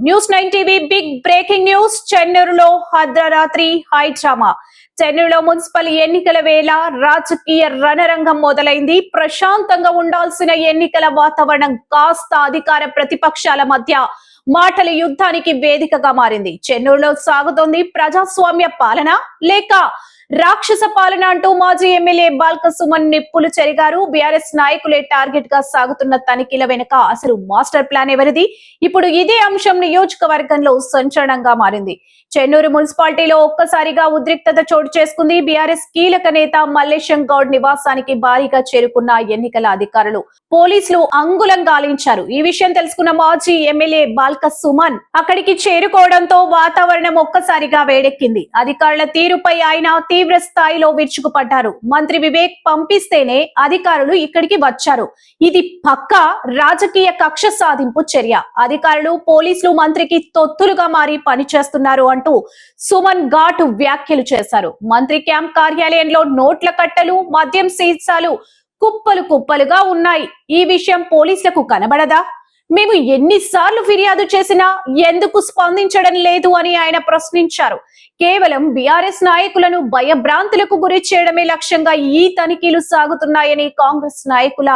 News 9 TV big breaking news. చెన్నూరులో అర్ధరాత్రి high drama. చెన్నూరులో municipal ఎన్నికల వేళ రాజకీయ రణరంగం మొదలైంది. ప్రశాంతంగా ఉండాల్సిన ఎన్నికల వాతావరణం కాస్త అధికార ప్రతిపక్షాల మధ్య మాటల యుద్ధానికి వేదికగా మారింది. చెన్నూరులో సాగుతోంది ప్రజాస్వామ్య పాలన లేక రాక్షస పాలన అంటూ మాజీ ఎమ్మెల్యే బాల్క సుమన్ నిప్పులు చెరిగారు. బీఆర్ఎస్ నాయకులే టార్గెట్ గా సాగుతున్న తనిఖీల వెనుక అసలు మాస్టర్ ప్లాన్ ఎవరిది? ఇప్పుడు ఇదే అంశం నియోజకవర్గంలో సంచలనంగా మారింది. చెన్నూరు మున్సిపాలిటీలో ఒక్కసారిగా ఉద్రిక్తత చోటు చేసుకుంది. బీఆర్ఎస్ కీలక నేత మల్లేశం గౌడ్ నివాసానికి భారీగా చేరుకున్న ఎన్నికల అధికారులు, పోలీసులు అంగుళం గాలించారు. ఈ విషయం తెలుసుకున్న మాజీ ఎమ్మెల్యే బాల్క సుమన్ అక్కడికి చేరుకోవడంతో వాతావరణం ఒక్కసారిగా వేడెక్కింది. అధికారుల తీరుపై ఆయన తీవ్ర స్థాయిలో విరుచుకుపడ్డారు. మంత్రి వివేక్ పంపిస్తేనే అధికారులు ఇక్కడికి వచ్చారు. ఇది పక్కా రాజకీయ కక్ష సాధింపు చర్య. అధికారులు, పోలీసులు మంత్రికి తొత్తులుగా మారి పనిచేస్తున్నారు అంటూ సుమన్ ఘాటు వ్యాఖ్యలు చేశారు. మంత్రి క్యాంప్ కార్యాలయంలో నోట్ల కట్టలు, మద్యం సీసాలు కుప్పలు కుప్పలుగా ఉన్నాయి. ఈ విషయం పోలీసులకు కనబడదా? మేము ఎన్నిసార్లు ఫిర్యాదు చేసినా ఎందుకు స్పందించడం లేదు అని ఆయన ప్రశ్నించారు. కేవలం బీఆర్ఎస్ నాయకులను భయభ్రాంతులకు గురి చేయడమే లక్ష్యంగా ఈ తనిఖీలు సాగుతున్నాయని, కాంగ్రెస్ నాయకుల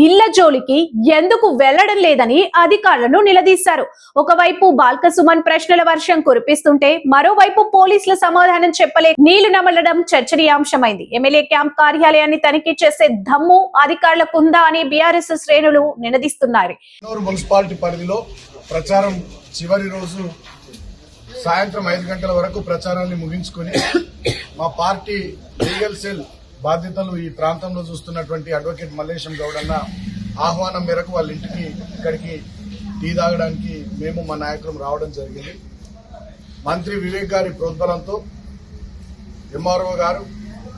ఇళ్ల జోలికి ఎందుకు వెళ్లడం లేదని అధికారులను నిలదీశారు. ఒకవైపు బాల్క సుమన్ ప్రశ్నల వర్షం కురిపిస్తుంటే మరోవైపు పోలీసుల సమాధానం చెప్పలే నీళ్లు నమలడం చర్చనీయాంశమైంది. ఎమ్మెల్యే క్యాంప్ కార్యాలయాన్ని తనిఖీ చేసే దమ్ము అధికారులకు ఉందా అని బీఆర్ఎస్ శ్రేణులు నిలదీస్తున్నారు. మున్సిపాలిటీ పరిధిలో ప్రచారం చివరి రోజు సాయంత్రం 5 గంటల వరకు ప్రచారాన్ని ముగించుకొని మా పార్టీ లీగల్ సెల్ బాధ్యతలు ఈ ప్రాంతంలో చూస్తున్నటువంటి అడ్వకేట్ మల్లేశం గౌడ్ అన్న ఆహ్వానం మేరకు వాళ్ళ ఇంటికి ఇక్కడికి టీ తాగడానికి మేము మా నాయకులం రావడం జరిగింది. మంత్రి వివేక్ గారి ప్రోద్బలంతో ఎంఆర్ఓ గారు,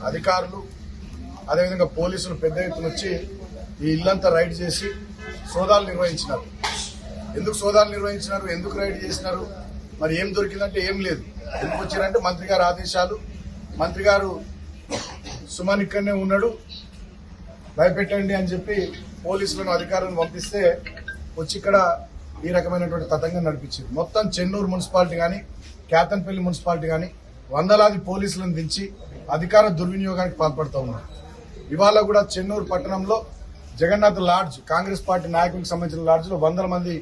అధికారులు, అదేవిధంగా పోలీసులు పెద్ద ఎత్తున వచ్చి ఈ ఇల్లంతా రైడ్ చేసి సోదాలు నిర్వహించినారు. ఎందుకు సోదాలు నిర్వహించినారు, ఎందుకు రైడ్ చేసినారు, మరి ఏం దొరికిందంటే ఏం లేదు. ఎందుకు వచ్చారంటే మంత్రి గారి ఆదేశాలు. మంత్రి గారు సుమన్ ఇక్కడనే ఉన్నాడు, భయపెట్టండి అని చెప్పి పోలీసులను, అధికారులను పంపిస్తే వచ్చి ఇక్కడ ఈ రకమైనటువంటి తతంగం నడిపించింది. మొత్తం చెన్నూరు మున్సిపాలిటీ కానీ, కేతన్పల్లి మున్సిపాలిటీ కానీ వందలాది పోలీసులను దించి అధికార దుర్వినియోగానికి పాల్పడుతూ ఉన్నారు. ఇవాళ కూడా చెన్నూరు పట్టణంలో జగన్నాథ్ లాడ్జ్, కాంగ్రెస్ పార్టీ నాయకులకు సంబంధించిన లాడ్జ్ లో 100 మంది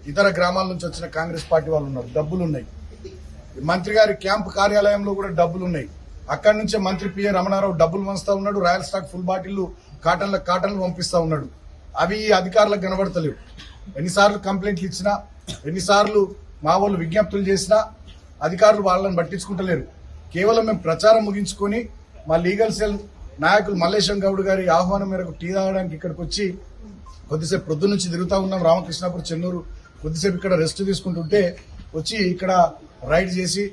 ఇతర గ్రామాల నుంచి వచ్చిన కాంగ్రెస్ పార్టీ వాళ్ళు ఉన్నారు. డబ్బులున్నాయి. మంత్రి గారి క్యాంపు కార్యాలయంలో కూడా డబ్బులున్నాయి. అక్కడి నుంచే మంత్రి పిఏ రమణారావు డబ్బులు పంచుతా ఉన్నాడు. రాయల్ స్టాక్ ఫుల్ బాటిళ్లు కాటన్లు పంపిస్తా ఉన్నాడు. అవి అధికారులకు కనబడతలేవు. ఎన్నిసార్లు కంప్లైంట్లు ఇచ్చినా, ఎన్నిసార్లు మా వాళ్ళు విజ్ఞప్తులు చేసినా అధికారులు వాళ్ళని పట్టించుకుంటలేరు. కేవలం మేము ప్రచారం ముగించుకొని మా లీగల్ సెల్ నాయకులు మల్లేశం గౌడ్ గారి ఆహ్వానం మేరకు టీ తాగడానికి ఇక్కడికి వచ్చి కొద్దిసేపు ప్రొద్దు నుంచి తిరుగుతా ఉన్నాం. రామకృష్ణాపూర్, చెన్నూరు కొద్దిసేపు ఇక్కడ రెస్ట్ తీసుకుంటుంటే వచ్చి ఇక్కడ రైడ్ చేసి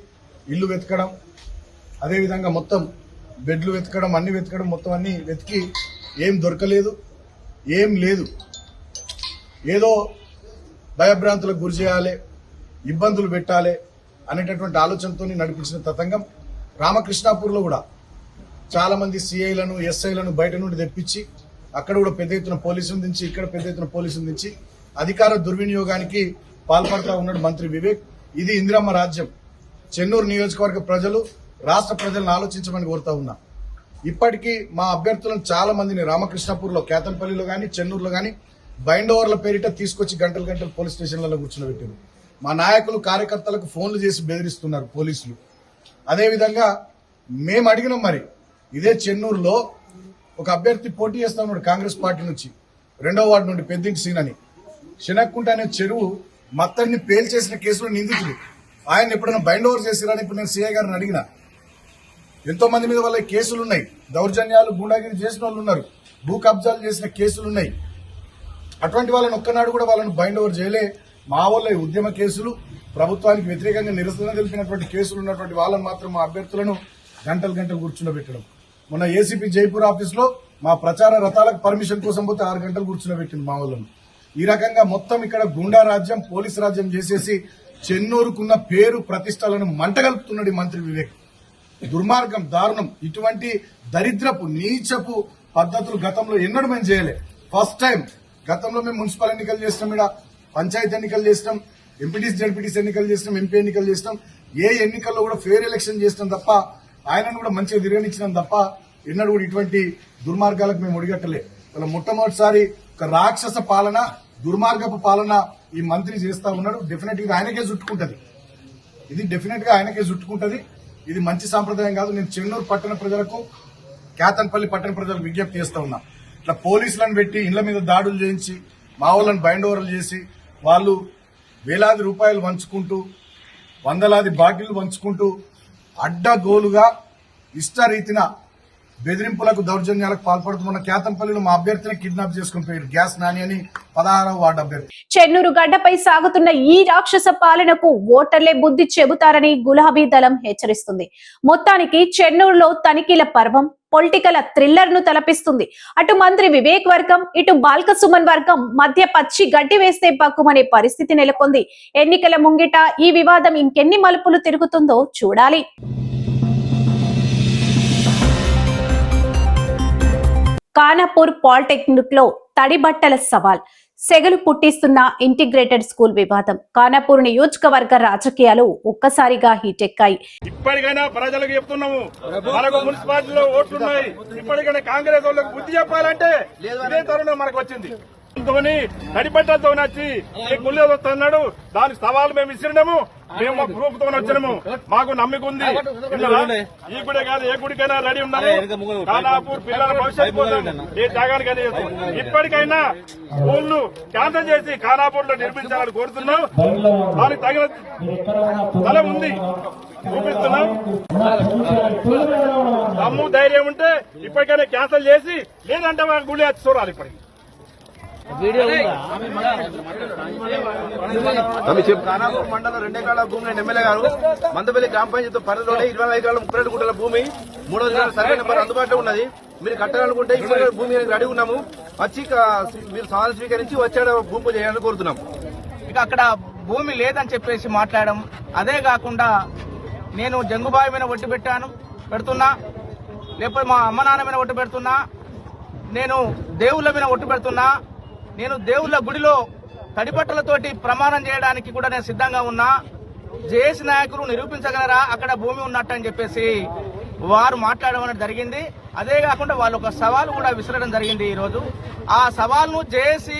ఇల్లు వెతకడం, అదేవిధంగా మొత్తం బెడ్లు వెతకడం, అన్ని వెతకడం, మొత్తం అన్ని వెతికి ఏం దొరకలేదు, ఏం లేదు. ఏదో భయభ్రాంతులకు గురి చేయాలి, ఇబ్బందులు పెట్టాలి అనేటటువంటి ఆలోచనతో నడిపించిన తతంగం. రామకృష్ణాపూర్లో కూడా చాలా మంది సిఐలను, ఎస్ఐలను బయట నుండి తెప్పించి అక్కడ కూడా పెద్ద ఎత్తున పోలీసులు దించి, ఇక్కడ పెద్ద ఎత్తున పోలీసులు దించి అధికార దుర్వినియోగానికి పాల్పడుతూ ఉన్నాడు మంత్రి వివేక్. ఇది ఇందిరమ్మ రాజ్యం. చెన్నూరు నియోజకవర్గ ప్రజలు, రాష్ట్ర ప్రజలను ఆలోచించమని కోరుతా ఉన్నా. ఇప్పటికీ మా అభ్యర్థులను చాలా మందిని రామకృష్ణాపూర్లో, కేతన్పల్లిలో గానీ, చెన్నూరులో గానీ బైండ్ ఓవర్ల పేరిట తీసుకొచ్చి గంటలు పోలీస్ స్టేషన్లలో కూర్చున్నబెట్టారు. మా నాయకులు, కార్యకర్తలకు ఫోన్లు చేసి బెదిరిస్తున్నారు పోలీసులు. అదేవిధంగా మేము అడిగినాం, మరి ఇదే చెన్నూరులో ఒక అభ్యర్థి పోటీ చేస్తా ఉన్నాడు కాంగ్రెస్ పార్టీ నుంచి, 2వ వార్డు నుండి పెద్దింటి సీన్ అని. శనక్కుంట అనే చెరువు మత్తడిని పేల్చేసిన కేసులో నిందితుడు. ఆయన ఎప్పుడైనా బైండ్ ఓవర్ చేసిరని ఇప్పుడు నేను సీఐ గారిని అడిగిన. ఎంతో మంది మీద వాళ్ళ కేసులున్నాయి. దౌర్జన్యాలు, గూండాగిరి చేసిన వాళ్ళు ఉన్నారు. భూ కబ్జాలు చేసిన కేసులున్నాయి. అటువంటి వాళ్ళని ఒక్కనాడు కూడా వాళ్ళని బైండ్ ఓవర్ చేయలే. మా వాళ్ళ ఉద్యమ కేసులు, ప్రభుత్వానికి వ్యతిరేకంగా నిరసన తెలిపినటువంటి కేసులు ఉన్నటువంటి వాళ్ళని మాత్రం మా అభ్యర్థులను గంటలు కూర్చుండబెట్టడం. మొన్న ఏసీపీ జైపూర్ ఆఫీస్ లో మా ప్రచార రథాలకు పర్మిషన్ కోసం పోతే 6 గంటలు కూర్చుండబెట్టింది మా వాళ్ళను. ఈ రకంగా మొత్తం ఇక్కడ గుండా రాజ్యం, పోలీసు రాజ్యం చేసేసి చెన్నూరుకున్న పేరు, ప్రతిష్టలను మంటగలుపుతున్నాడు మంత్రి వివేక్. దుర్మార్గం, దారుణం. ఇటువంటి దరిద్రపు, నీచపు పద్ధతులు గతంలో ఎన్నడూ మేము చేయలే. First time. గతంలో మేము మున్సిపల్ ఎన్నికలు చేసినాం, ఇక్కడ పంచాయతీ ఎన్నికలు చేసినాం, ఎంపీటీసీ జడ్పీటీసీ ఎన్నికలు చేసినాం, ఎంపీ ఎన్నికలు చేసినాం. ఏ ఎన్నికల్లో కూడా ఫెయిర్ ఎలక్షన్ చేసినాం తప్ప, ఆయనను కూడా మంచిగా తిరగనిచ్చినాం తప్ప ఎన్నడూ కూడా ఇటువంటి దుర్మార్గాలకు మేము ఒడిగట్టలే. ఇలా మొట్టమొదటిసారి ఒక రాక్షస పాలన, దుర్మార్గపు పాలన ఈ మంత్రి చేస్తా ఉన్నాడు. డెఫినెట్ గా ఆయనకే చుట్టుకుంటది. ఇది డెఫినెట్ గా ఆయనకే చుట్టుకుంటది. ఇది మంచి సాంప్రదాయం కాదు. నేను చెన్నూరు పట్టణ ప్రజలకు, కేతన్పల్లి పట్టణ ప్రజలకు విజ్ఞప్తి చేస్తా ఉన్నా. ఇట్లా పోలీసులను పెట్టి ఇండ్ల మీద దాడులు చేయించి, మా వాళ్ళని బైండ్ ఓవర్లు చేసి, వాళ్ళు వేలాది రూపాయలు పంచుకుంటూ, వందలాది బాటిల్ పంచుకుంటూ, అడ్డగోలుగా ఇష్టరీతిన బెదిరింపులకు, దౌర్జన్యాలకు పాల్పడుతున్న కేతంపల్లిలో మా అభ్యర్థిని కిడ్నాప్ చేసుకుని పోయారు. గ్యాస్ నాని అని 16వ వార్డు అభ్యర్థి. చెన్నూరు గడ్డపై సాగుతున్న ఈ రాక్షస పాలనకు ఓటర్లే బుద్ధి చెబుతారని గులాబీ దళం హెచ్చరిస్తుంది. మొత్తానికి చెన్నూరులో తనిఖీల పర్వం పొలిటికల్ థ్రిల్లర్ ను తలపిస్తుంది. అటు మంత్రి వివేక్ వర్గం, ఇటు బాల్క సుమన్ వర్గం మధ్య పచ్చి గడ్డి వేస్తే పక్కుమనే పరిస్థితి నెలకొంది. ఎన్నికల ముంగిట ఈ వివాదం ఇంకెన్ని మలుపులు తిరుగుతుందో చూడాలి. ఖానాపూర్ పాలిటెక్నిక్ లో తడిబట్టల సవాల్, సెగలు పుట్టిస్తున్న ఇంటిగ్రేటెడ్ స్కూల్ వివాదం. ఖానాపూర్ నియోజకవర్గ రాజకీయాలు ఒక్కసారిగా హీటెక్కాయి. ఇప్పటికైనా ప్రజలకు చెప్తున్నాము, మనకు మున్సిపాలిటీలో ఓట్లున్నాయి. ఇప్పటికైనా కాంగ్రెస్ వాళ్ళకి బుద్ధి చెప్పాలంటే ఇదే తరుణం మనకు వచ్చింది. తడిబట్టలతో నచ్చి ఈ గుళ్ళే వస్తున్నాడు. దానికి సవాల్ మేము ఇచ్చినాము. మేము మా గ్రూప్ తో వచ్చినాము. మాకు నమ్మిక ఉంది. ఈ గుడి కాదు, ఏ గుడికైనా రెడీ ఉన్నాము. ఖానాపూర్ పిల్లల భవిష్యత్తు కోసం ఏ త్యాగానికైనా చేస్తాం. ఇప్పటికైనా స్కూళ్లు క్యాన్సల్ చేసి ఖానాపూర్ లో నిర్మించాలని కోరుతున్నాం. దానికి తగిన స్థలం ఉంది, చూపిస్తున్నాం. దమ్ము ధైర్యం ఉంటే ఇప్పటికైనా క్యాన్సల్ చేసి, లేదంటే మా గుడి వచ్చి చూడాలి. ఇప్పటికి ఖానాపూర్ మండలం 2 ఎకరాల భూమి ఎమ్మెల్యే గారు మందపల్లి గ్రామ పంచాయతీ పరిధిలోనే 25 ఎకరాల 32 గుంటల భూమి 3వ ఎకరాల సర్వే నెంబర్ అందుబాటులో ఉన్నది. మీరు కట్టాలనుకుంటే ఇప్పుడు భూమి రెడీ ఉన్నాము. వచ్చి మీరు సవాల్ స్వీకరించి వచ్చాడు భూమి పూజ చేయాలని కోరుతున్నాం. ఇక అక్కడ భూమి లేదని చెప్పేసి మాట్లాడడం, అదే కాకుండా నేను జంగుబాయి మీద ఒట్టు పెడుతున్నా, లేకపోతే మా అమ్మ నాన్న మీద ఒట్టు పెడుతున్నా, నేను దేవుళ్ళ మీద ఒట్టు పెడుతున్నా, నేను దేవుళ్ళ గుడిలో తడిబట్టలతోటి ప్రమాణం చేయడానికి కూడా నేను సిద్ధంగా ఉన్నా. జేఏసీ నాయకులు నిరూపించగలరా అక్కడ భూమి ఉన్నట్టని చెప్పేసి వారు మాట్లాడడం జరిగింది. అదే కాకుండా వాళ్ళు ఒక సవాల్ కూడా విసరడం జరిగింది. ఈ రోజు ఆ సవాల్ను జేఏసీ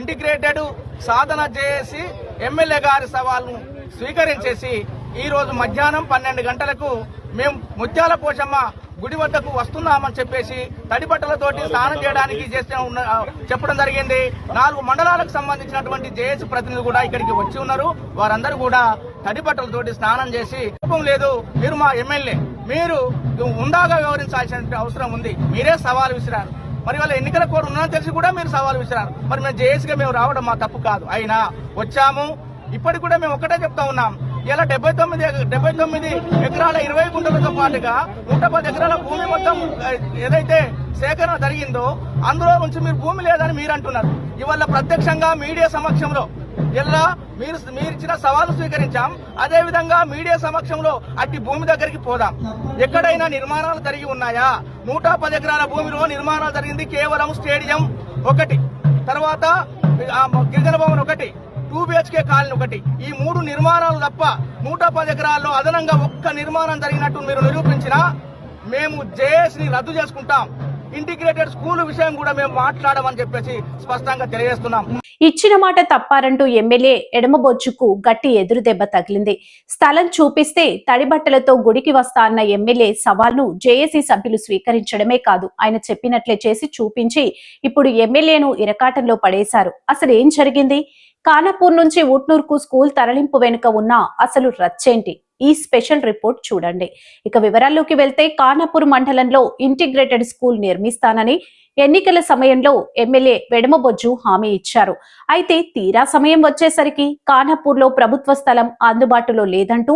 ఇంటిగ్రేటెడ్ సాధన జేఏసీ ఎమ్మెల్యే గారి సవాల్ను స్వీకరించేసి ఈ రోజు మధ్యాహ్నం 12 గంటలకు మేము ముత్యాల పోషమ్మ గుడి వద్దకు వస్తున్నామని చెప్పేసి తడిబట్టలతోటి స్నానం చేయడానికి చెప్పడం జరిగింది. 4 మండలాలకు సంబంధించినటువంటి జేఏసీ ప్రతినిధులు కూడా ఇక్కడికి వచ్చి ఉన్నారు. వారందరూ కూడా తడిబట్టలతోటి స్నానం చేసి, లేదు మీరు మా ఎమ్మెల్యే, మీరు ఉండాగా వ్యవహరించాల్సిన అవసరం ఉంది, మీరే సవాల్ విసిరారు. మరి వాళ్ళ ఎన్నికల కోడ్ ఉందని తెలిసి కూడా మీరు సవాల్ విసిరారు. మరి మేము జేఏసీగా మేము రావడం మా తప్పు కాదు, అయినా వచ్చాము. ఇప్పటికి కూడా మేము ఒకటే చెప్తా ఉన్నాం, ఇలా 79 ఎకరాల 20 గుంటలతో పాటుగా 110 ఎకరాల భూమి మొత్తం ఏదైతే సేకరణ జరిగిందో అందులో నుంచి మీరు భూమి లేదని మీరు అంటున్నారు. ఇవాళ ప్రత్యక్షంగా మీడియా సమక్షంలో ఇలా మీరు ఇచ్చిన సవాలు స్వీకరించాం. అదే విధంగా మీడియా సమక్షంలో అట్టి భూమి దగ్గరికి పోదాం. ఎక్కడైనా నిర్మాణాలు జరిగి ఉన్నాయా? 110 ఎకరాల భూమిలో నిర్మాణాలు జరిగింది కేవలం స్టేడియం ఒకటి, తర్వాత గిరిజన భవన్ ఒకటి, 2 BHK కాలనీ ఒకటి. ఈ 3 నిర్మాణాలు తప్ప 110 ఎకరాల్లో అదనంగా ఒక్క నిర్మాణం జరిగినట్టు మీరు నిరూపించినా మేము జేఏసీని రద్దు చేసుకుంటాం. ఇంటిగ్రేటెడ్ స్కూల్ విషయం కూడా మేము మాట్లాడమని చెప్పేసి స్పష్టంగా తెలియజేస్తున్నాం. ఇచ్చిన మాట తప్పారంటూ ఎమ్మెల్యే ఎడమబొజ్జుకు గట్టి ఎదురు దెబ్బ తగిలింది. స్థలం చూపిస్తే తడిబట్టలతో గుడికి వస్తా అన్న ఎమ్మెల్యే సవాల్ను జేఏసీ సభ్యులు స్వీకరించడమే కాదు, ఆయన చెప్పినట్లే చేసి చూపించి ఇప్పుడు ఎమ్మెల్యేను ఇరకాటంలో పడేశారు. అసలు ఏం జరిగింది? ఖానాపూర్ నుంచి ఉట్నూర్కు స్కూల్ తరలింపు వెనుక ఉన్న అసలు రచ్చేంటి? ఈ స్పెషల్ రిపోర్ట్ చూడండి. ఇక వివరాల్లోకి వెళ్తే ఖానాపూర్ మండలంలో ఇంటిగ్రేటెడ్ స్కూల్ నిర్మిస్తానని ఎన్నికల సమయంలో ఎమ్మెల్యే వెడమబొజ్జు హామీ ఇచ్చారు. అయితే తీరా సమయం వచ్చేసరికి ఖానాపూర్ లో ప్రభుత్వ స్థలం అందుబాటులో లేదంటూ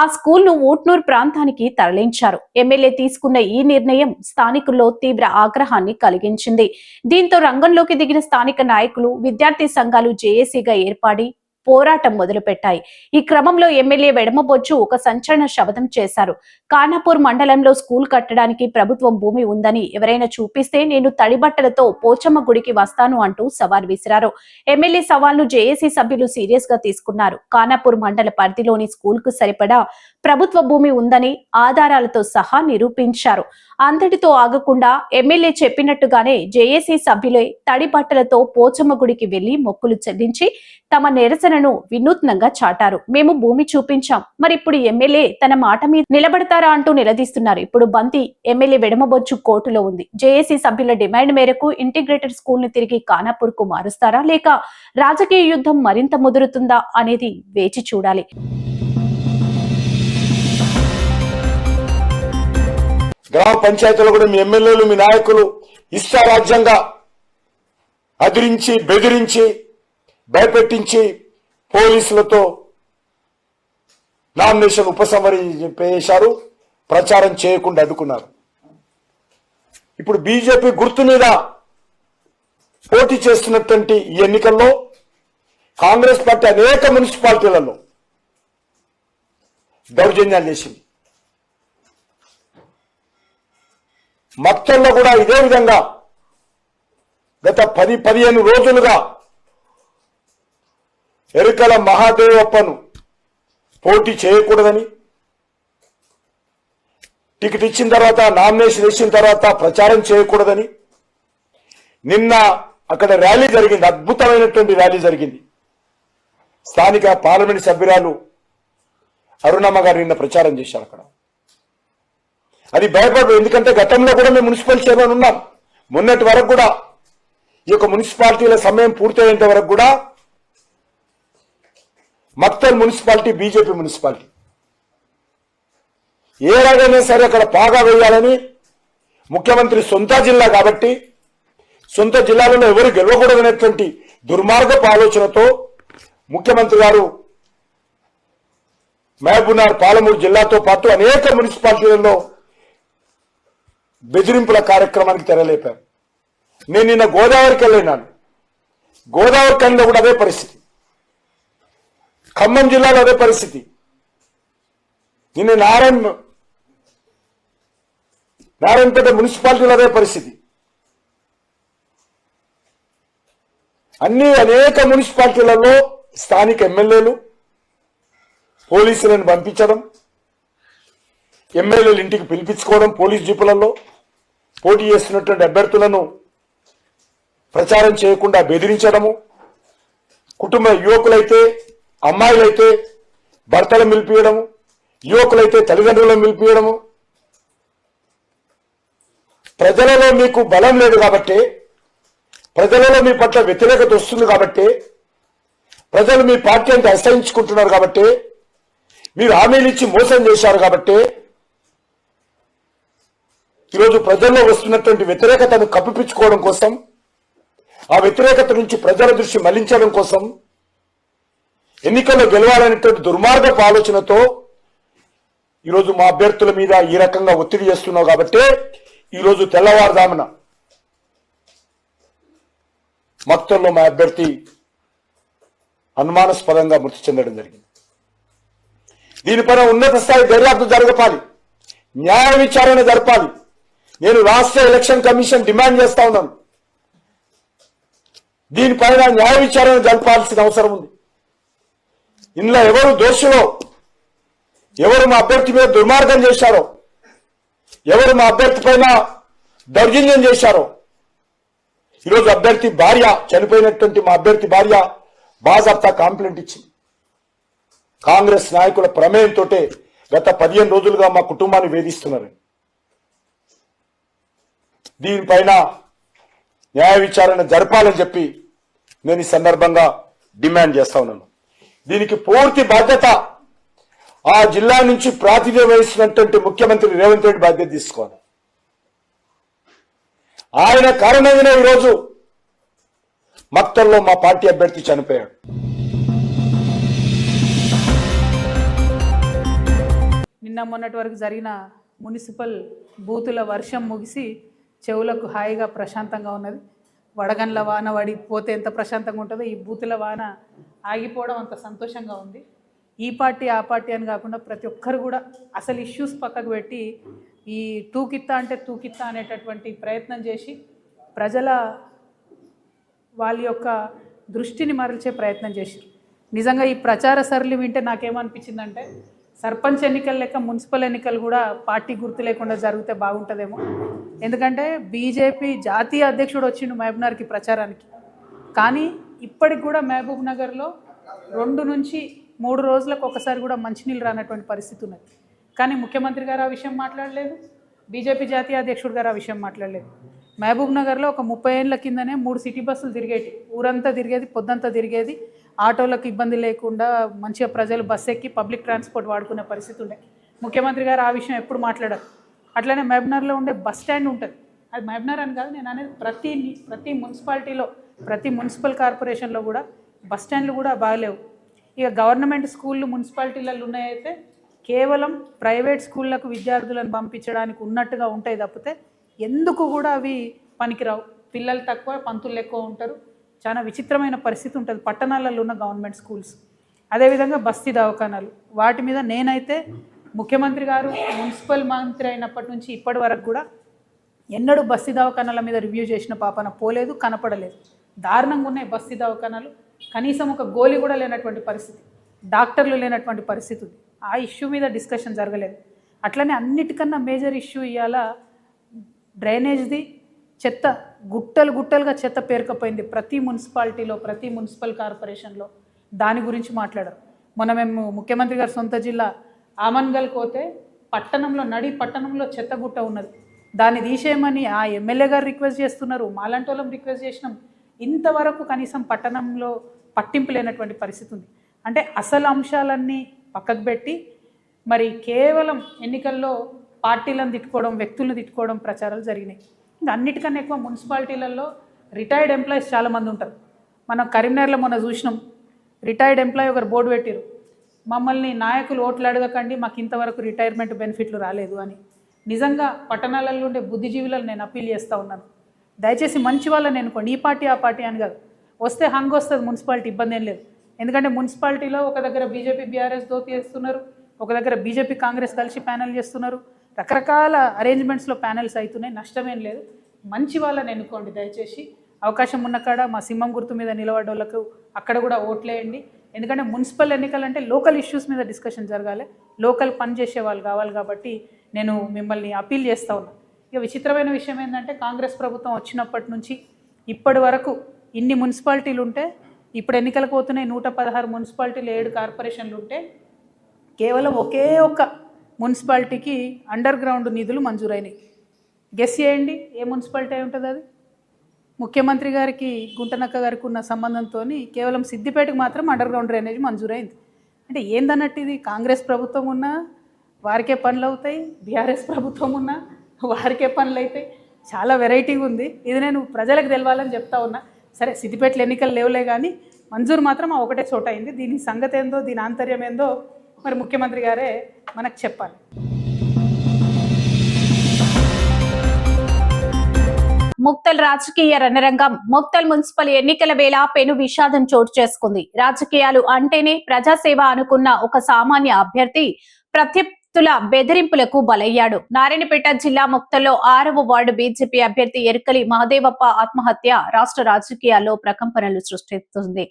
ఆ స్కూల్ ను ఊట్నూర్ ప్రాంతానికి తరలించారు. ఎమ్మెల్యే తీసుకున్న ఈ నిర్ణయం స్థానికుల్లో తీవ్ర ఆగ్రహాన్ని కలిగించింది. దీంతో రంగంలోకి దిగిన స్థానిక నాయకులు, విద్యార్థి సంఘాలు జేఏసీగా ఏర్పడి పోరాటం మొదలుపెట్టాయి. ఈ క్రమంలో ఎమ్మెల్యే వెడమబొచ్చు ఒక సంచలన శపథం చేశారు. ఖానాపూర్ మండలంలో స్కూల్ కట్టడానికి ప్రభుత్వం భూమి ఉందని ఎవరైనా చూపిస్తే నేను తడిబట్టలతో పోచమ్మ గుడికి వస్తాను అంటూ సవాల్ విసిరారు. ఎమ్మెల్యే సవాల్ను జేఏసీ సభ్యులు సీరియస్ గా తీసుకున్నారు. ఖానాపూర్ మండల పరిధిలోని స్కూల్ కు సరిపడా ప్రభుత్వ భూమి ఉందని ఆధారాలతో సహా నిరూపించారు. అంతటితో ఆగకుండా ఎమ్మెల్యే చెప్పినట్టుగానే జేఏసీ సభ్యులే తడి బట్టలతో పోచమ్మ గుడికి వెళ్లి మొక్కులు చెల్లించి తమ నిరసనను వినూత్నంగా చాటారు. మేము భూమి చూపించాం, మరి ఇప్పుడు ఎమ్మెల్యే తన మాట మీద నిలబడతారా అంటూ నిలదీస్తున్నారు. ఇప్పుడు బంతి ఎమ్మెల్యే వెడమబొచ్చు కోర్టులో ఉంది. జేఏసీ సభ్యుల డిమాండ్ మేరకు ఇంటిగ్రేటెడ్ స్కూల్ ని తిరిగి ఖానాపూర్ కు మారుస్తారా లేక రాజకీయ యుద్ధం మరింత ముదురుతుందా అనేది వేచి చూడాలి. గ్రామ పంచాయతీలో కూడా మీ ఎమ్మెల్యేలు మీ నాయకులు ఇష్టారాజ్యంగా అదిరించి బెదిరించి భయపెట్టించి పోలీసులతో నామినేషన్ ఉపసంహరించేశారు, ప్రచారం చేయకుండా అడ్డుకున్నారు. ఇప్పుడు బీజేపీ గుర్తు మీద పోటీ చేస్తున్నటువంటి ఈ ఎన్నికల్లో కాంగ్రెస్ పార్టీ అనేక మున్సిపాలిటీలలో దౌర్జన్యాలు చేసింది. మక్తల్లో కూడా ఇదే విధంగా గత 10-15 రోజులుగా ఎరుకల మహాదేవప్పను పోటీ చేయకూడదని, టికెట్ ఇచ్చిన తర్వాత నామినేషన్ ఇచ్చిన తర్వాత ప్రచారం చేయకూడదని నిన్న అక్కడ ర్యాలీ జరిగింది, అద్భుతమైనటువంటి ర్యాలీ జరిగింది. స్థానిక పార్లమెంట్ సభ్యురాలు అరుణమ్మ గారు నిన్న ప్రచారం చేశారు అక్కడ. అది భయపడదు, ఎందుకంటే గతంలో కూడా మేము మున్సిపల్ చైర్మన్ ఉన్నాం. మొన్నటి వరకు కూడా ఈ యొక్క మున్సిపాలిటీల సమయం పూర్తయ్యేంత వరకు కూడా మక్తల్ మున్సిపాలిటీ బీజేపీ మున్సిపాలిటీ. ఏ రకైనా సరే అక్కడ పాగా వేయాలని ముఖ్యమంత్రి సొంత జిల్లా కాబట్టి సొంత జిల్లాలో ఎవరు గెలవకూడదనేటువంటి దుర్మార్గపు ఆలోచనతో ముఖ్యమంత్రి గారు మహబూబ్నగర్, పాలమూరు జిల్లాతో పాటు అనేక మున్సిపాలిటీలలో బెదిరింపుల కార్యక్రమానికి తెరలేపారు. నేను నిన్న గోదావరికి వెళ్ళినాను. గోదావరి కనిలో కూడా అదే పరిస్థితి, ఖమ్మం జిల్లాలో అదే పరిస్థితి. నిన్న నారాయణపేట మున్సిపాలిటీలో అదే పరిస్థితి. అనేక మున్సిపాలిటీలలో స్థానిక ఎమ్మెల్యేలు పోలీసులను పంపించడం, ఎమ్మెల్యేలు ఇంటికి పిలిపించుకోవడం, పోలీస్ జీపులలో పోటీ చేస్తున్నటువంటి అభ్యర్థులను ప్రచారం చేయకుండా బెదిరించడము, కుటుంబ యువకులైతే అమ్మాయిలైతే భర్తలను పిలిపియడము, యువకులైతే తల్లిదండ్రులను పిలిపియడము. ప్రజలలో మీకు బలం లేదు కాబట్టి, ప్రజలలో మీ పట్ల వ్యతిరేకత వస్తుంది కాబట్టి, ప్రజలు మీ పార్టీ అంటే అసహించుకుంటున్నారు కాబట్టి, మీరు హామీలు ఇచ్చి మోసం చేశారు కాబట్టి ఈరోజు ప్రజల్లో వస్తున్నటువంటి వ్యతిరేకతను కప్పిపుచ్చుకోవడం కోసం, ఆ వ్యతిరేకత నుంచి ప్రజల దృష్టి మళ్లించడం కోసం, ఎన్నికల్లో గెలవాలనేటువంటి దుర్మార్గపు ఆలోచనతో ఈరోజు మా అభ్యర్థుల మీద ఈ రకంగా ఒత్తిడి చేస్తున్నావు కాబట్టి ఈరోజు తెల్లవారుదామున మక్తల్లో మా అభ్యర్థి అనుమానాస్పదంగా మృతి చెందడం జరిగింది. దీనిపైన ఉన్నత స్థాయి దర్యాప్తు జరగాలి, న్యాయ విచారణ జరపాలి. నేను రాష్ట్ర ఎలక్షన్ కమిషన్ డిమాండ్ చేస్తా ఉన్నాను. దీనిపైన న్యాయ విచారణ జరపాల్సిన అవసరం ఉంది. ఇందులో ఎవరు దోషులో, ఎవరు మా అభ్యర్థి మీద దుర్మార్గం చేశారో, ఎవరు మా అభ్యర్థి పైన దౌర్జన్యం చేశారో, ఈరోజు అభ్యర్థి భార్య, చనిపోయినటువంటి మా అభ్యర్థి భార్య బాజాప్తా కంప్లైంట్ ఇచ్చింది. కాంగ్రెస్ నాయకుల ప్రమేయంతో గత 15 రోజులుగా మా కుటుంబాన్ని వేధిస్తున్నారు. దీనిపైన న్యాయ విచారణ జరపాలని చెప్పి నేను ఈ సందర్భంగా డిమాండ్ చేస్తా ఉన్నాను. దీనికి పూర్తి బాధ్యత ఆ జిల్లా నుంచి ప్రాతినిధ్యం వహిస్తున్నటువంటి ముఖ్యమంత్రి రేవంత్ రెడ్డి బాధ్యత తీసుకోవాలి. ఆయన కారణంగానే ఈరోజు మక్తల్లో మా పార్టీ అభ్యర్థి చనిపోయాడు. నిన్న మొన్నటి వరకు జరిగిన మున్సిపల్ బూతుల వర్షం ముగిసి చెవులకు హాయిగా ప్రశాంతంగా ఉన్నది. వడగండ్ల వాన పడిపోతే ఎంత ప్రశాంతంగా ఉంటుందో ఈ బూతుల వాన ఆగిపోవడం అంత సంతోషంగా ఉంది. ఈ పార్టీ ఆ పార్టీ అని కాకుండా ప్రతి ఒక్కరు కూడా అసలు ఇష్యూస్ పక్కకు పెట్టి ఈ తూకిత్తా అంటే తూకిత్తా అనేటటువంటి ప్రయత్నం చేసి ప్రజల వాళ్ళ యొక్క దృష్టిని మరల్చే ప్రయత్నం చేశారు. నిజంగా ఈ ప్రచార సరళి వింటే నాకేమనిపించిందంటే సర్పంచ్ ఎన్నికలు లెక్క మున్సిపల్ ఎన్నికలు కూడా పార్టీ గుర్తు లేకుండా జరిగితే బాగుంటుందేమో. ఎందుకంటే బీజేపీ జాతీయ అధ్యక్షుడు వచ్చిండు మహబూబ్నగర్కి ప్రచారానికి, కానీ ఇప్పటికి కూడా మహబూబ్ నగర్లో 2 నుంచి 3 రోజులకు ఒకసారి కూడా మంచినీళ్ళు రానటువంటి పరిస్థితి ఉన్నది. కానీ ముఖ్యమంత్రి గారు ఆ విషయం మాట్లాడలేదు, బీజేపీ జాతీయ అధ్యక్షుడు గారు ఆ విషయం మాట్లాడలేదు. మహబూబ్ నగర్లో ఒక 30 ఏళ్ళ కిందనే 3 సిటీ బస్సులు తిరిగేటి, ఊరంతా తిరిగేది, పొద్దంతా తిరిగేది, ఆటోలకు ఇబ్బంది లేకుండా మంచిగా ప్రజలు బస్సు ఎక్కి పబ్లిక్ ట్రాన్స్పోర్ట్ వాడుకునే పరిస్థితి ఉండే. ముఖ్యమంత్రి గారు ఆ విషయం ఎప్పుడు మాట్లాడారు. అట్లనే మహబూబ్నగర్లో ఉండే బస్ స్టాండ్ ఉంటుంది, అది మహబూబ్నగర్ అని కాదు నేను అనేది, ప్రతి మున్సిపాలిటీలో ప్రతి మున్సిపల్ కార్పొరేషన్లో కూడా బస్ స్టాండ్లు కూడా బాగలేవు. ఇక గవర్నమెంట్ స్కూళ్ళు మున్సిపాలిటీలలో ఉన్నాయైతే కేవలం ప్రైవేట్ స్కూళ్ళకు విద్యార్థులను పంపించడానికి ఉన్నట్టుగా ఉంటాయి తప్పితే ఎందుకు కూడా అవి పనికిరావు. పిల్లలు తక్కువ, పంతులు ఎక్కువ ఉంటారు. చాలా విచిత్రమైన పరిస్థితి ఉంటుంది పట్టణాలలో ఉన్న గవర్నమెంట్ స్కూల్స్. అదేవిధంగా బస్తీ దవాఖానాలు, వాటి మీద నేనైతే ముఖ్యమంత్రి గారు మున్సిపల్ మంత్రి అయినప్పటి నుంచి ఇప్పటి వరకు కూడా ఎన్నడూ బస్తీ దవాఖానాల మీద రివ్యూ చేసిన పాపన పోలేదు, కనపడలేదు. దారుణంగా ఉన్నాయి బస్తీ దవాఖానాలు. కనీసం ఒక గోళీ కూడా లేనటువంటి పరిస్థితి, డాక్టర్లు లేనటువంటి పరిస్థితి ఉంది. ఆ ఇష్యూ మీద డిస్కషన్ జరగలేదు. అట్లనే అన్నిటికన్నా మేజర్ ఇష్యూ ఇవాళ డ్రైనేజ్ది. చెత్త గుట్టలుగా చెత్త పేరుకపోయింది ప్రతి మున్సిపాలిటీలో, ప్రతి మున్సిపల్ కార్పొరేషన్లో. దాని గురించి మాట్లాడారు. మొన్న మేము ముఖ్యమంత్రి గారి సొంత జిల్లా ఆమన్గల్ పోతే పట్టణంలో చెత్త గుట్ట ఉన్నది, దాన్ని తీసేయమని ఆ ఎమ్మెల్యే గారు రిక్వెస్ట్ చేస్తున్నారు, మాలాంటి వాళ్ళం రిక్వెస్ట్ చేసినాం. ఇంతవరకు కనీసం పట్టణంలో పట్టింపు లేనటువంటి పరిస్థితి ఉంది. అంటే అసలు అంశాలన్నీ పక్కకు పెట్టి మరి కేవలం ఎన్నికల్లో పార్టీలను తిట్టుకోవడం, వ్యక్తులను తిట్టుకోవడం ప్రచారాలు జరిగినాయి. ఇంకా అన్నిటికన్నా ఎక్కువ మున్సిపాలిటీలలో రిటైర్డ్ ఎంప్లాయీస్ చాలామంది ఉంటారు. మనం కరీంనగర్లో మొన్న చూసినాం, రిటైర్డ్ ఎంప్లాయీ ఒకరు బోర్డు పెట్టారు, మమ్మల్ని నాయకులు ఓట్లు అడగకండి, మాకు ఇంతవరకు రిటైర్మెంట్ బెనిఫిట్లు రాలేదు అని. నిజంగా పట్టణాలలో ఉండే బుద్ధిజీవులను నేను అప్పీల్ చేస్తూ ఉన్నాను, దయచేసి మంచి వాళ్ళని ఎన్నుకోండి. ఈ పార్టీ ఆ పార్టీ అని కాదు, వస్తే హంగ్ వస్తుంది మున్సిపాలిటీ, ఇబ్బంది ఏం లేదు. ఎందుకంటే మున్సిపాలిటీలో ఒక దగ్గర బీజేపీ బీఆర్ఎస్ దోతి చేస్తున్నారు, ఒక దగ్గర బీజేపీ కాంగ్రెస్ కలిసి ప్యానెల్ చేస్తున్నారు, రకరకాల అరేంజ్మెంట్స్లో ప్యానెల్స్ అవుతున్నాయి, నష్టమేం లేదు. మంచి వాళ్ళని ఎన్నుకోండి దయచేసి. అవకాశం ఉన్న కాడ మా సింహం గుర్తు మీద నిలబడ్డోళ్ళకు అక్కడ కూడా ఓట్లేయండి. ఎందుకంటే మున్సిపల్ ఎన్నికలు అంటే లోకల్ ఇష్యూస్ మీద డిస్కషన్ జరగాలి, లోకల్ పని చేసే వాళ్ళు కావాలి. కాబట్టి నేను మిమ్మల్ని అప్పీల్ చేస్తూ ఉన్నాను. ఇక విచిత్రమైన విషయం ఏంటంటే కాంగ్రెస్ ప్రభుత్వం వచ్చినప్పటి నుంచి ఇప్పటి వరకు ఇన్ని మున్సిపాలిటీలు ఉంటే, ఇప్పుడు ఎన్నికలకు పోతున్నాయి 116 మున్సిపాలిటీలు, 7 కార్పొరేషన్లు ఉంటే కేవలం ఒకే ఒక్క మున్సిపాలిటీకి అండర్ గ్రౌండ్ నిధులు మంజూరైనాయి. గెస్ చేయండి ఏ మున్సిపాలిటీ అయి ఉంటుంది అది? ముఖ్యమంత్రి గారికి గుంటనక్క గారికి ఉన్న సంబంధంతో కేవలం సిద్దిపేటకు మాత్రం అండర్ గ్రౌండ్ డ్రైనేజ్ మంజూరైంది. అంటే ఏందన్నట్టు ఇది? కాంగ్రెస్ ప్రభుత్వం ఉన్నా వారికే పనులు అవుతాయి, బీఆర్ఎస్ ప్రభుత్వం ఉన్నా వారికే పనులు అవుతాయి. చాలా వెరైటీగా ఉంది ఇది. నేను ప్రజలకు తెలవాలని చెప్తా ఉన్నా. సరే, సిద్దిపేటలో ఎన్నికలు లేవులే కానీ మంజూరు మాత్రం ఆ ఒకటే చోట అయింది. దీని సంగతి ఏందో, దీని ఆంతర్యం ఏందో మరి ముఖ్యమంత్రి గారే మనకు చెప్పాలి. ముక్తల్ రాజకీయ రణరంగం. ముక్తల్ మున్సిపల్ ఎన్నికల వేళ పెను విషాదం చోటు చేసుకుంది. రాజకీయాలు అంటేనే ప్రజాసేవ అనుకున్న ఒక సామాన్య అభ్యర్థి ప్రత్యర్థుల బెదిరింపులకు బలయ్యాడు. నారాయణపేట జిల్లా ముక్తల్లో 6వ వార్డు బీజేపీ అభ్యర్థి ఎరుకలి మహదేవప్ప ఆత్మహత్య రాష్ట్ర రాజకీయాల్లో ప్రకంపనలు సృష్టిస్తుంది.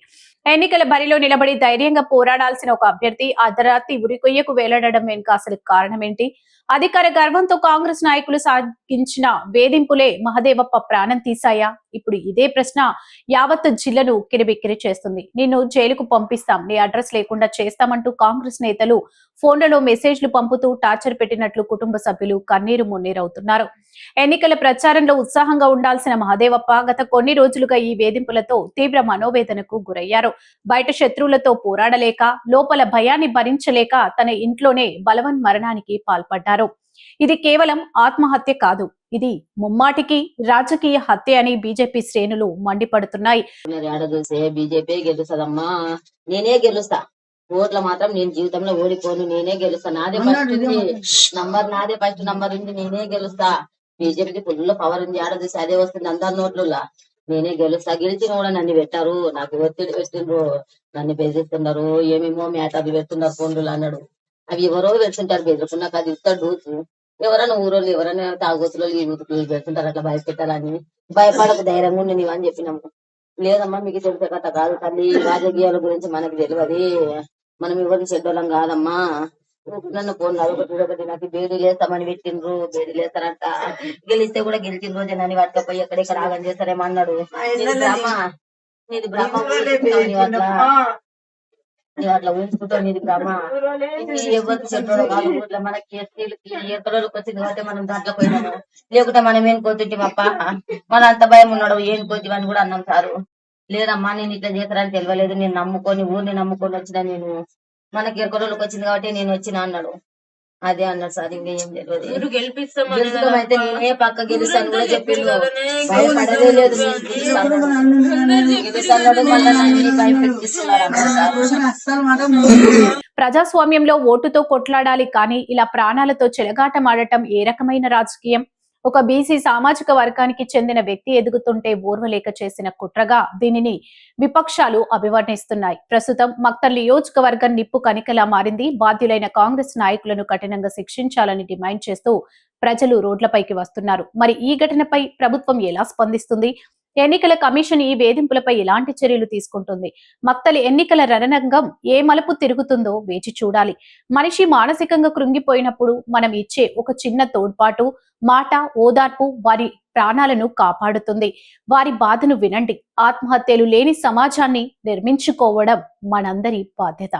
ఎన్నికల బరిలో నిలబడి ధైర్యంగా పోరాడాల్సిన ఒక అభ్యర్థి అర్ధరాత్రి ఉరికొయ్యకు వేలాడడం వెనుక అసలు కారణం ఏంటి? అధికార గర్వంతో కాంగ్రెస్ నాయకులు సాగించిన వేధింపులే మహదేవప్ప ప్రాణం తీశాయా? ఇప్పుడు ఇదే ప్రశ్న యావత్ జిల్లాను కిరిబిక్కిరి చేస్తుంది. నిన్ను జైలుకు పంపిస్తాం, నీ అడ్రస్ లేకుండా చేస్తామంటూ కాంగ్రెస్ నేతలు ఫోన్లలో మెసేజ్లు పంపుతూ టార్చర్ పెట్టినట్లు కుటుంబ సభ్యులు కన్నీరు మున్నీరవుతున్నారు. ఎన్నికల ప్రచారంలో ఉత్సాహంగా ఉండాల్సిన మహదేవప్ప గత కొన్ని రోజులుగా ఈ వేధింపులతో తీవ్ర మనోవేదనకు గురయ్యారు. బయట శత్రువులతో పోరాడలేక, లోపల భయాన్ని భరించలేక తన ఇంట్లోనే బలవన్ మరణానికి పాల్పడ్డారు. ఇది కేవలం ఆత్మహత్య కాదు, ఇది ముమ్మాటికి రాజకీయ హత్య అని బీజేపీ శ్రేణులు మండిపడుతున్నాయి. బీజేపీ గెలుస్తుందమ్మా, నేనే గెలుస్తా. ఓట్ల మాత్రం నేను జీవితంలో ఓడిపోను, నేనే గెలుస్తా. నాదే ఫస్ట్ నంబర్ ఉంది, నేనే గెలుస్తా. బీజేపీకి ఫుల్ పవర్ ఉంది, ఆడ చూసి అదే వస్తుంది అందరి నోట్లలో. నేనే గెలుస్తా, గెలిచిన కూడా నన్ను పెట్టారు, నాకు ఒత్తిడి పెట్టిండ్రు, నన్ను బెదిరిస్తున్నారు, ఏమేమో మేటర్లు పెడుతున్నారు ఫోన్లు అన్నాడు. అవి ఎవరో పెడుతుంటారు బెదిరిప్పుడు, నాకు అది ఇస్తాడు డూసు. ఎవరైనా ఊరోళ్ళు ఎవరైనా తాగుతులు ఈ ఊతులు పెడుతుంటారు, అట్లా భయపెట్టాలని. భయపడకు, ధైర్యంగా ఉండి నీవు అని చెప్పినాము. లేదమ్మా మీకు తెలిసే కథ కాదు తల్లి, రాజకీయాల గురించి మనకు తెలియదు, మనం ఎవరిని చెడ్డోళ్ళం కాదమ్మా. నన్ను ఫోన్ ఒకటి నాకు బేడీలు వేస్తామని పెట్టిండ్రు, బేడీలు వేస్తారంట, గెలిస్తే కూడా గెలిచిన రోజే నన్ను పట్టుకపోయి ఎక్కడెక్కడ ఆగం చేస్తారేమో అన్నాడు. నీది బ్రహ్మ నీవు అట్లా ఊహించుకుంటావు, నీది బ్రహ్మ, ఎవరికి చెడ్డోడు కాదు. ఊర్లో మనకి ఎస్టీలకి ఎక్కడోళ్ళకి వచ్చింది కాబట్టి మనం దాంట్లో పోయినాము, లేకుంటే మనం ఏం కోతుంటామప్ప, మన అంత భయం ఉన్నాడు ఏం కోతివని కూడా అన్నాం సారు. లేదమ్మా నేను ఇట్లా చేస్తారని తెలియలేదు, నేను నమ్ముకొని ఊరిని నమ్ముకొని వచ్చిన, నేను మనకి ఎక్కడోళ్ళకి వచ్చింది కాబట్టి నేను వచ్చిన అన్నాడు. అదే అన్నాడు సార్, ఇంకా ఏం తెలియదు. గెలుస్తాం అయితే నేనే పక్క గెలుస్తాను కూడా చెప్పిండు, భయపడదే లేదు. గెలుస్తాడు మళ్ళీ భయపెట్టిస్తున్నారు అన్నారు సార్. ప్రజాస్వామ్యంలో ఓటుతో కొట్లాడాలి కానీ ఇలా ప్రాణాలతో చెలగాటమాడటం ఏ రకమైన రాజకీయం? ఒక బీసీ సామాజిక వర్గానికి చెందిన వ్యక్తి ఎదుగుతుంటే ఓర్వలేక చేసిన కుట్రగా దీనిని విపక్షాలు అభివర్ణిస్తున్నాయి. ప్రస్తుతం మక్తల్ నియోజకవర్గం నిప్పు కణికలా మారింది. బాధ్యులైన కాంగ్రెస్ నాయకులను కఠినంగా శిక్షించాలని డిమాండ్ చేస్తూ ప్రజలు రోడ్లపైకి వస్తున్నారు. మరి ఈ ఘటనపై ప్రభుత్వం ఎలా స్పందిస్తుంది? ఎన్నికల కమిషన్ ఈ వేధింపులపై ఎలాంటి చర్యలు తీసుకుంటుంది? మక్తలి ఎన్నికల రణరంగం ఏ మలుపు తిరుగుతుందో వేచి చూడాలి. మనిషి మానసికంగా కృంగిపోయినప్పుడు మనం ఇచ్చే ఒక చిన్న తోడ్పాటు, మాట, ఓదార్పు వారి ప్రాణాలను కాపాడుతుంది. వారి బాధను వినండి. ఆత్మహత్యలు లేని సమాజాన్ని నిర్మించుకోవడం మనందరి బాధ్యత.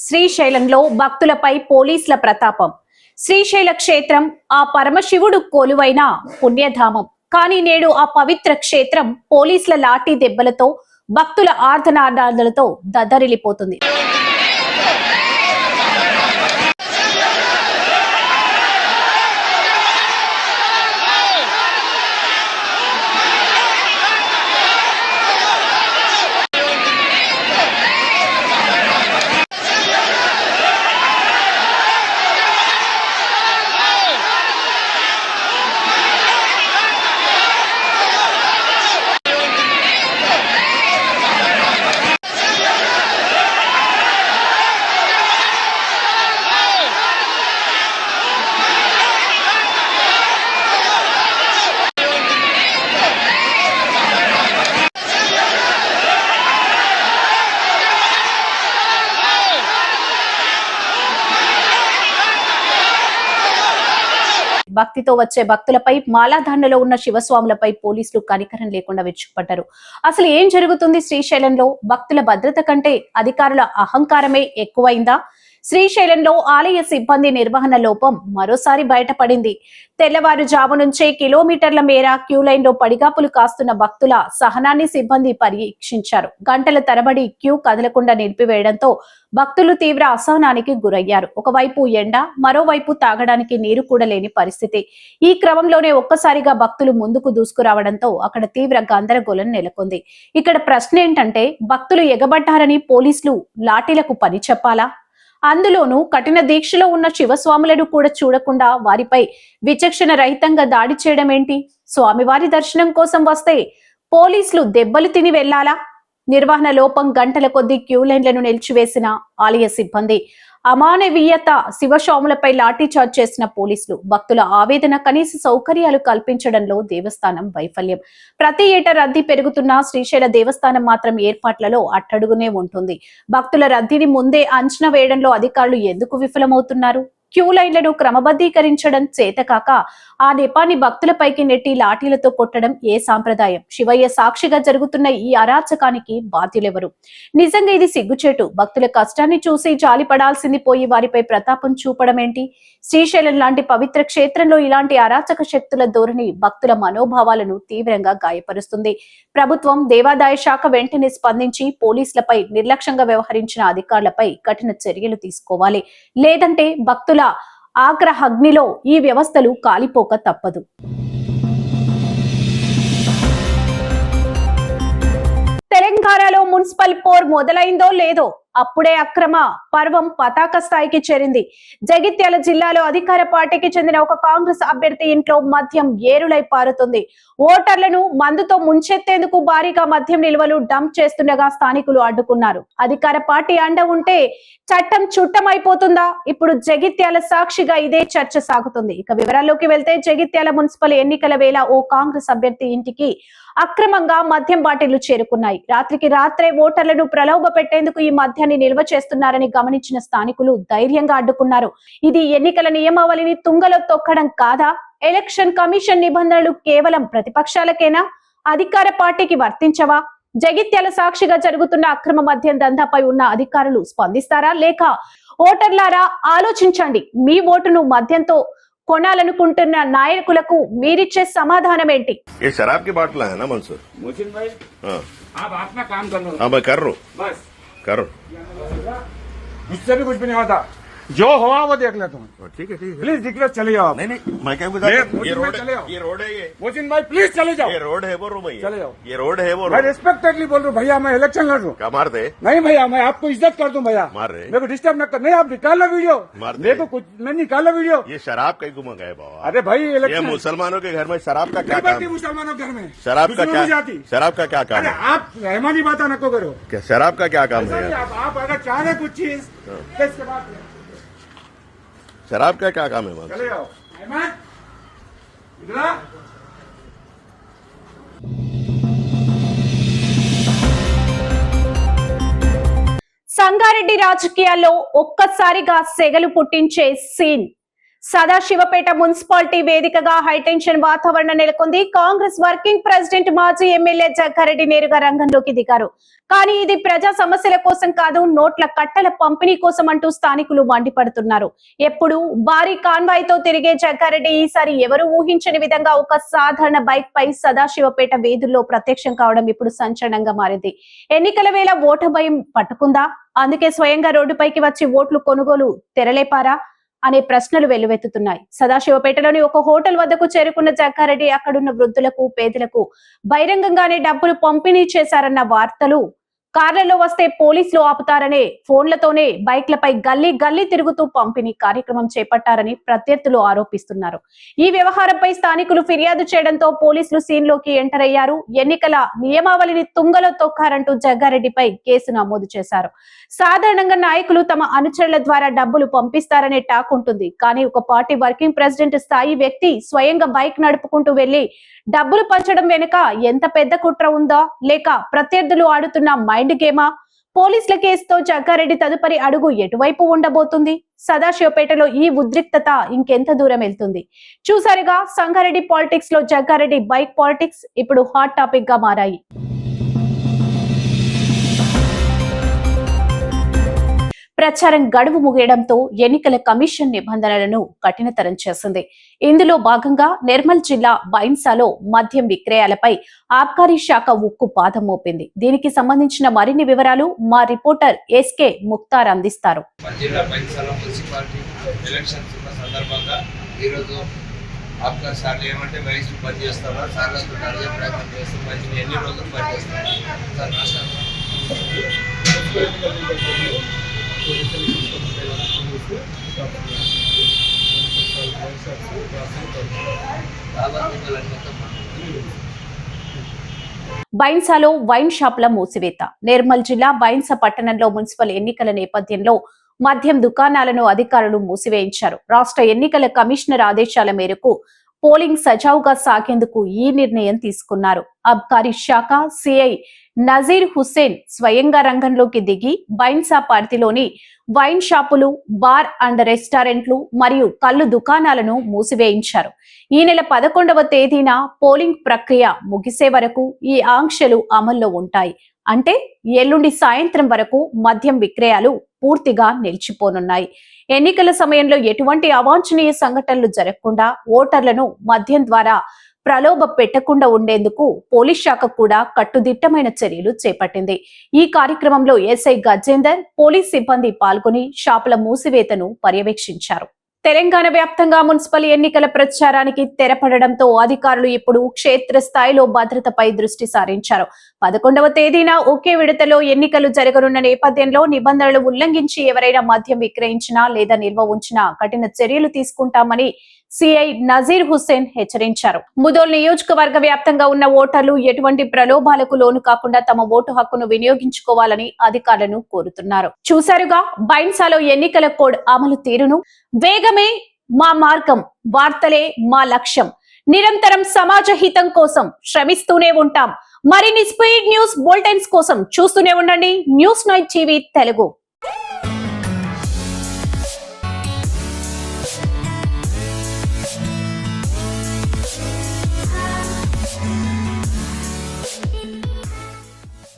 శ్రీశైలంలో భక్తులపై పోలీసుల ప్రతాపం. శ్రీశైల క్షేత్రం ఆ పరమశివుడు కొలువైన పుణ్యధామం. కానీ నేడు ఆ పవిత్ర క్షేత్రం పోలీసుల లాఠీ దెబ్బలతో, భక్తుల ఆర్తనాదాలతో దద్దరిల్లిపోతుంది. భక్తితో వచ్చే భక్తులపై, మాలాధాండలో ఉన్న శివస్వాములపై పోలీసులు కనికరం లేకుండా విరుచుకుపడ్డారు. అసలు ఏం జరుగుతుంది శ్రీశైలంలో? భక్తుల భద్రత కంటే అధికారుల అహంకారమే ఎక్కువైందా? శ్రీశైలంలో ఆలయ సిబ్బంది నిర్వహణ లోపం మరోసారి బయటపడింది. తెల్లవారుజాము నుంచే కిలోమీటర్ల మేర క్యూ లైన్ లో పడిగాపులు కాస్తున్న భక్తుల సహనాన్ని సిబ్బంది పరీక్షించారు. గంటల తరబడి క్యూ కదలకుండా నిలిపివేయడంతో భక్తులు తీవ్ర అసహనానికి గురయ్యారు. ఒకవైపు ఎండ, మరోవైపు తాగడానికి నీరు కూడా లేని పరిస్థితి. ఈ క్రమంలోనే ఒక్కసారిగా భక్తులు ముందుకు దూసుకురావడంతో అక్కడ తీవ్ర గందరగోళం నెలకొంది. ఇక్కడ ప్రశ్న ఏంటంటే, భక్తులు ఎగబడ్డారని పోలీసులు లాఠీలకు పని చెప్పాలా? అందులోనూ కఠిన దీక్షలో ఉన్న శివస్వాములను కూడా చూడకుండా వారిపై విచక్షణ రహితంగా దాడి చేయడం ఏంటి? స్వామివారి దర్శనం కోసం వస్తే పోలీసులు దెబ్బలు తిని వెళ్లాలా? నిర్వహణ లోపం, గంటల కొద్దీ క్యూ లైన్లను నిలిచివేసిన ఆలయ సిబ్బంది, అమానవీయత, శివస్వాములపై లాఠీ చార్జ్ చేసిన పోలీసులు, భక్తుల ఆవేదన, కనీస సౌకర్యాలు కల్పించడంలో దేవస్థానం వైఫల్యం. ప్రతి ఏటా రద్దీ పెరుగుతున్న శ్రీశైల దేవస్థానం మాత్రం ఏర్పాట్లలో అట్టడుగునే ఉంటుంది. భక్తుల రద్దీని ముందే అంచనా వేయడంలో అధికారులు ఎందుకు విఫలమవుతున్నారు? క్యూ లైన్లను క్రమబద్ధీకరించడం చేతకాక ఆ నెపాన్ని భక్తులపైకి నెట్టి లాఠీలతో కొట్టడం ఏ సాంప్రదాయం? శివయ్య సాక్షిగా జరుగుతున్న ఈ అరాచకానికి బాధ్యులెవరు? నిజంగా ఇది సిగ్గుచేటు. భక్తుల కష్టాన్ని చూసి జాలి పడాల్సింది పోయి వారిపై ప్రతాపం చూపడం ఏంటి? శ్రీశైలం లాంటి పవిత్ర క్షేత్రంలో ఇలాంటి అరాచక శక్తుల ధోరణి భక్తుల మనోభావాలను తీవ్రంగా గాయపరుస్తుంది. ప్రభుత్వం, దేవాదాయ శాఖ వెంటనే స్పందించి పోలీసులపై, నిర్లక్ష్యంగా వ్యవహరించిన అధికారులపై కఠిన చర్యలు తీసుకోవాలి. లేదంటే భక్తుల ఆగ్రహాగ్నిలో ఈ వ్యవస్థలు కాలిపోక తప్పదు. తెలంగాణలో మున్సిపల్ పోర్ మొదలైందో లేదో అప్పుడే అక్రమ పర్వం పతాక స్థాయికి చేరింది. జగిత్యాల జిల్లాలో అధికార పార్టీకి చెందిన ఒక కాంగ్రెస్ అభ్యర్థి ఇంట్లో మద్యం ఏరులై పారుతుంది. ఓటర్లను మందుతో ముంచెత్తేందుకు భారీగా మద్యం నిల్వలు డంప్ చేస్తుండగా స్థానికులు అడ్డుకున్నారు. అధికార పార్టీ అండ ఉంటే చట్టం చుట్టమైపోతుందా? ఇప్పుడు జగిత్యాల సాక్షిగా ఇదే చర్చ సాగుతుంది. ఇక వివరాల్లోకి వెళ్తే జగిత్యాల మున్సిపల్ ఎన్నికల వేళ ఓ కాంగ్రెస్ అభ్యర్థి ఇంటికి అక్రమంగా మద్యం బాటిళ్లు చేరుకున్నాయి. రాత్రికి రాత్రే ఓటర్లను ప్రలోభ పెట్టేందుకు ఈ మద్యాన్ని నిల్వ చేస్తున్నారని గమనించిన స్థానికులు ధైర్యంగా అడ్డుకున్నారు. ఇది ఎన్నికల నియమావళిని తుంగలో తొక్కడం కాదా? ఎలక్షన్ కమిషన్ నిబంధనలు కేవలం ప్రతిపక్షాలకేనా? అధికార పార్టీకి వర్తించవా? జగిత్యాల సాక్షిగా జరుగుతున్న అక్రమ మద్యం దందాపై ఉన్న అధికారులు స్పందిస్తారా? లేక ఓటర్లారా ఆలోచించండి, మీ ఓటును మద్యంతో కొనాలనుకుంటున్న నాయకులకు మీరిచ్చే సమాధానం ఏంటి? ये शराब की बाटला है ना मंसूर? मोहसिन भाई, हाँ आप अपना काम कर लो। हाँ मैं कर रहा हूँ, बस कर मुझसे भी कुछ भी नहीं होता, जो हुआ वो देख लेता हूँ। ठीक है प्लीज रिक्वेस्ट चले जाओ आप। नहीं मैं क्या बता ये ये रोड चले जाओ। ये रोड है ये मोहसिन भाई प्लीज चले जाओ। ये रोड है वो रो भैया, चले जाओ। ये रोड है वो मैं रोड। रिस्पेक्टेडली बोल रहा हूँ भैया, मैं इलेक्शन लड़ रहा हूँ। क्या मारते? नहीं भैया, मैं आपको इज्जत कर दूं भैया, मार रहे? मेरे को डिस्टर्ब न कर। नहीं आप निकाल लो वीडियो, मार दे। मेरे को कुछ मैं निकाल लो वीडियो। ये शराब कहीं को मंगाए बाबा? अरे भाई ये इलेक्शन मुसलमानों के घर में शराब का क्या नहीं काम बनती है? मुसलमानों के घर में, शराब का दुश्मनी क्या जाती। शराब का क्या काम अरे है? आप रहमानी बात नको करो। क्या शराब का क्या काम है यार? आप अगर चाह रहे कुछ चीज तो इसके बाद शराब का क्या काम है मंसूर? चले जाओ। रहमान इधर आ। సంగారెడ్డి రాజకీయాల్లో ఒక్కసారిగా సెగలు పుట్టించే సీన్. సదాశివపేట మున్సిపాలిటీ వేదికగా హైటెన్షన్ వాతావరణం నెలకొంది. కాంగ్రెస్ వర్కింగ్ ప్రెసిడెంట్ మాజీ ఎమ్మెల్యే జగ్గారెడ్డి నేరుగా రంగంలోకి దిగారు. కానీ ఇది ప్రజా సమస్యల కోసం కాదు, నోట్ల కట్టల పంపిణీ కోసం అంటూ స్థానికులు మండిపడుతున్నారు. ఎప్పుడు భారీ కాన్వాయ్ తో తిరిగే జగ్గారెడ్డి ఈసారి ఎవరు ఊహించని విధంగా ఒక సాధారణ బైక్ పై సదాశివపేట వేదుల్లో ప్రత్యక్షం కావడం ఇప్పుడు సంచలనంగా మారింది. ఎన్నికల వేళ ఓటు భయం పట్టుకుందా? అందుకే స్వయంగా రోడ్డుపైకి వచ్చి ఓట్లు కొనుగోలు తెరలేపారా అనే ప్రశ్నలు వెల్లువెత్తుతున్నాయి. సదాశివపేటలోని ఒక హోటల్ వద్దకు చేరుకున్న జగ్గారెడ్డి అక్కడున్న వృద్ధులకు, పేదలకు బహిరంగంగానే డబ్బులు పంపిణీ చేశారన్న వార్తలు, కార్లలో వస్తే పోలీసులు ఆపుతారనే ఫోన్లతోనే బైక్లపై గల్లీ గల్లీ తిరుగుతూ పంపిణీ కార్యక్రమం చేపట్టారని ప్రత్యర్థులు ఆరోపిస్తున్నారు. ఈ వ్యవహారంపై స్థానికులు ఫిర్యాదు చేయడంతో పోలీసులు సీన్ లోకి ఎంటర్ అయ్యారు. ఎన్నికల నియమావళిని తుంగలో తొక్కారంటూ జగ్గారెడ్డిపై కేసు నమోదు చేశారు. సాధారణంగా నాయకులు తమ అనుచరుల ద్వారా డబ్బులు పంపిస్తారనే టాక్ ఉంటుంది. కానీ ఒక పార్టీ వర్కింగ్ ప్రెసిడెంట్ స్థాయి వ్యక్తి స్వయంగా బైక్ నడుపుకుంటూ వెళ్లి డబ్బులు పంచడం వెనుక ఎంత పెద్ద కుట్ర ఉందా? లేక ప్రత్యర్థులు ఆడుతున్న మైండ్ గేమా? పోలీసుల కేసుతో జగ్గారెడ్డి తదుపరి అడుగు ఎటువైపు ఉండబోతుంది? సదాశివపేటలో ఈ ఉద్రిక్తత ఇంకెంత దూరం వెళ్తుంది? చూసారుగా, సంగారెడ్డి పాలిటిక్స్ లో జగ్గారెడ్డి బైక్ పాలిటిక్స్ ఇప్పుడు హాట్ టాపిక్ గా మారాయి. ప్రచారం గడువు ముగియడంతో ఎన్నికల కమిషన్ నిబంధనలను కఠినతరం చేసింది. ఇందులో భాగంగా నిర్మల్ జిల్లా బైన్సాలో మద్యం విక్రయాలపై ఆబ్కారీ శాఖ ఉక్కు పాదం మోపింది. దీనికి సంబంధించిన మరిన్ని వివరాలు మా రిపోర్టర్ ఎస్కే ముక్తార్ అందిస్తారు. జిల్లా బైన్సాలో మున్సిపాలిటీ ఎలక్షన్స్ ఉన్న సందర్భంగా ఈరోజు ఆబ్కారీ శాఖ ఏమంటే వయసు బంద్ చేస్తారా, సార్లతో అడిగే ప్రయత్నం చేస్తూ మంచి ఎన్ని రోజులు బంద్ చేస్తారు. బైన్సాలో వైన్ షాపుల మూసివేత. నిర్మల్ జిల్లా బైన్సా పట్టణంలో మున్సిపల్ ఎన్నికల నేపథ్యంలో మద్యం దుకాణాలను అధికారులు మూసివేయించారు. రాష్ట్ర ఎన్నికల కమిషనర్ ఆదేశాల మేరకు పోలింగ్ సజావుగా సాగేందుకు ఈ నిర్ణయం తీసుకున్నారు. అబ్కారీ శాఖ సిఐ నజీర్ హుస్సేన్ స్వయంగా రంగంలోకి దిగి బైన్సా పరిధిలోని వైన్ షాపులు, బార్ అండ్ రెస్టారెంట్లు మరియు కళ్ళు దుకాణాలను మూసివేయించారు. ఈ నెల 11వ తేదీన పోలింగ్ ప్రక్రియ ముగిసే వరకు ఈ ఆంక్షలు అమల్లో ఉంటాయి. అంటే ఎల్లుండి సాయంత్రం వరకు మద్యం విక్రయాలు పూర్తిగా నిలిచిపోనున్నాయి. ఎన్నికల సమయంలో ఎటువంటి అవాంఛనీయ సంఘటనలు జరగకుండా ఓటర్లను మద్యం ద్వారా ప్రలోభ పెట్టకుండా ఉండేందుకు పోలీస్ శాఖ కూడా కట్టుదిట్టమైన చర్యలు చేపట్టింది. ఈ కార్యక్రమంలో ఎస్ఐ గజేందర్, పోలీస్ సిబ్బంది పాల్గొని షాపుల మూసివేతను పర్యవేక్షించారు. తెలంగాణ వ్యాప్తంగా మున్సిపల్ ఎన్నికల ప్రచారానికి తెరపడడంతో అధికారులు ఇప్పుడు క్షేత్ర స్థాయిలో భద్రతపై దృష్టి సారించారు. 11వ తేదీన ఒకే విడతలో ఎన్నికలు జరగనున్న నేపథ్యంలో నిబంధనలు ఉల్లంఘించి ఎవరైనా మద్యం విక్రయించినా లేదా నిల్వ ఉంచినా కఠిన చర్యలు తీసుకుంటామని సిఐ నజీర్ హుస్సేన్ హెచ్చరించారు. ముదోల్ నియోజకవర్గ వ్యాప్తంగా ఉన్న ఓటర్లు ఎటువంటి ప్రలోభాలకు లోను కాకుండా తమ ఓటు హక్కును వినియోగించుకోవాలని అధికారులను కోరుతున్నారు. చూశారుగా, బైన్సాలో ఎన్నికల కోడ్ అమలు తీరును. వేగమే మా మార్గం, వార్తలే మా లక్ష్యం. నిరంతరం సమాజ హితం కోసం శ్రమిస్తూనే ఉంటాం. మరిన్ని స్పీడ్ న్యూస్ బులెటిన్స్ కోసం చూస్తూనే ఉండండి న్యూస్ 9 టీవీ తెలుగు.